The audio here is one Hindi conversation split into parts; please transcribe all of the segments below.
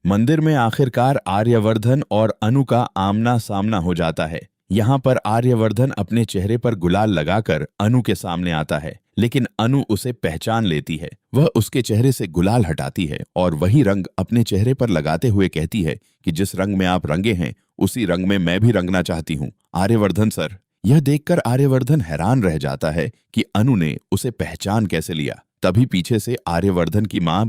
मंदिर में आखिरकार आर्यवर्धन और अनु का आमना सामना हो जाता है। यहाँ पर आर्यवर्धन अपने चेहरे पर गुलाल लगाकर अनु के सामने आता है, लेकिन अनु उसे पहचान लेती है। वह उसके चेहरे से गुलाल हटाती है और वही रंग अपने चेहरे पर लगाते हुए कहती है कि जिस रंग में आप रंगे हैं उसी रंग में मैं भी रंगना चाहती हूँ, आर्यवर्धन सर। यह देखकर आर्यवर्धन हैरान रह जाता है कि अनु ने उसे पहचान कैसे लिया। तभी पीछे से आर्यवर्धन की माँ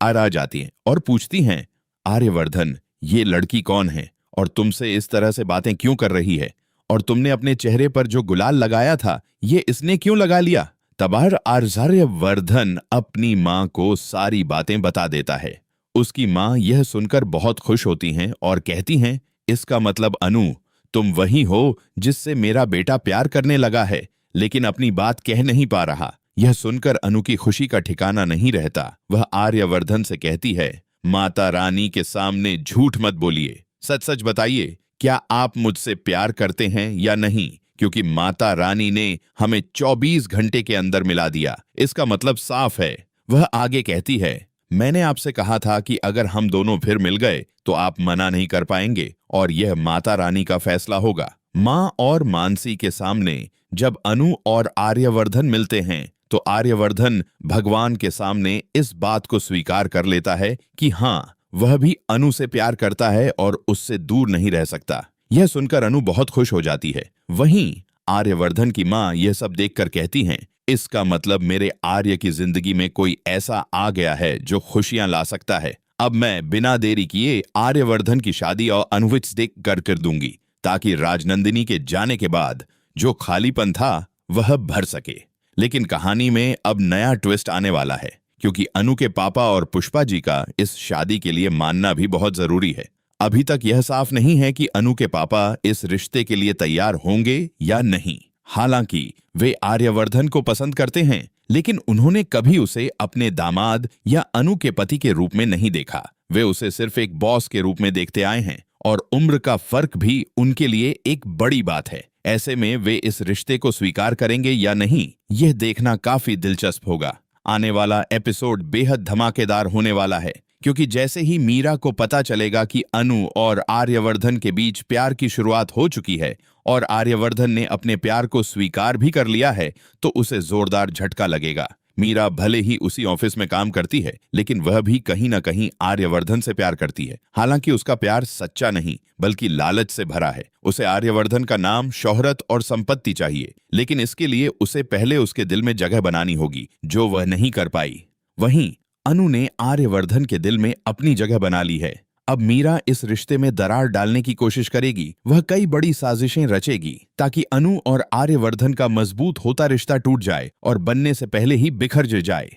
आ जाती हैं और पूछती हैं, आर्यवर्धन, ये लड़की कौन है और तुमसे इस तरह से बातें क्यों कर रही है? और तुमने अपने चेहरे पर जो गुलाल लगाया था ये इसने क्यों लगा लिया? तब आर्यवर्धन अपनी माँ को सारी बातें बता देता है। उसकी माँ यह सुनकर बहुत खुश होती हैं और कहती हैं, इसका मतलब अनु, तुम वही हो जिससे मेरा बेटा प्यार करने लगा है, लेकिन अपनी बात कह नहीं पा रहा। यह सुनकर अनु की खुशी का ठिकाना नहीं रहता। वह आर्यवर्धन से कहती है, माता रानी के सामने झूठ मत बोलिए, सच सच बताइए, क्या आप मुझसे प्यार करते हैं या नहीं? क्योंकि माता रानी ने हमें 24 घंटे के अंदर मिला दिया, इसका मतलब साफ है। वह आगे कहती है, मैंने आपसे कहा था कि अगर हम दोनों फिर मिल गए तो आप मना नहीं कर पाएंगे और यह माता रानी का फैसला होगा। माँ और मानसी के सामने जब अनु और आर्यवर्धन मिलते हैं तो आर्यवर्धन भगवान के सामने इस बात को स्वीकार कर लेता है कि हाँ, वह भी अनु से प्यार करता है और उससे दूर नहीं रह सकता। यह सुनकर अनु बहुत खुश हो जाती है। वहीं आर्यवर्धन की माँ यह सब देखकर कहती हैं, इसका मतलब मेरे आर्य की जिंदगी में कोई ऐसा आ गया है जो खुशियां ला सकता है। अब मैं बिना देरी किए आर्यवर्धन की शादी और अनुविच देख कर दूंगी, ताकि राजनंदिनी के जाने के बाद जो खालीपन था वह भर सके। लेकिन कहानी में अब नया ट्विस्ट आने वाला है, क्योंकि अनु के पापा और पुष्पा जी का इस शादी के लिए मानना भी बहुत जरूरी है। अभी तक यह साफ नहीं है कि अनु के पापा इस रिश्ते के लिए तैयार होंगे या नहीं। हालांकि वे आर्यवर्धन को पसंद करते हैं, लेकिन उन्होंने कभी उसे अपने दामाद या अनु के पति के रूप में नहीं देखा। वे उसे सिर्फ एक बॉस के रूप में देखते आए हैं और उम्र का फर्क भी उनके लिए एक बड़ी बात है। ऐसे में वे इस रिश्ते को स्वीकार करेंगे या नहीं, यह देखना काफी दिलचस्प होगा। आने वाला एपिसोड बेहद धमाकेदार होने वाला है, क्योंकि जैसे ही मीरा को पता चलेगा कि अनु और आर्यवर्धन के बीच प्यार की शुरुआत हो चुकी है और आर्यवर्धन ने अपने प्यार को स्वीकार भी कर लिया है, तो उसे जोरदार झटका लगेगा। मीरा भले ही उसी ऑफिस में काम करती है, लेकिन वह भी कहीं ना कहीं आर्यवर्धन से प्यार करती है। हालांकि उसका प्यार सच्चा नहीं बल्कि लालच से भरा है। उसे आर्यवर्धन का नाम, शोहरत और संपत्ति चाहिए, लेकिन इसके लिए उसे पहले उसके दिल में जगह बनानी होगी, जो वह नहीं कर पाई। वहीं अनु ने आर्यवर्धन के दिल में अपनी जगह बना ली है। अब मीरा इस रिश्ते में दरार डालने की कोशिश करेगी। वह कई बड़ी साजिशें रचेगी ताकि अनु और आर्यवर्धन का मजबूत होता रिश्ता टूट जाए और बनने से पहले ही बिखर जाए।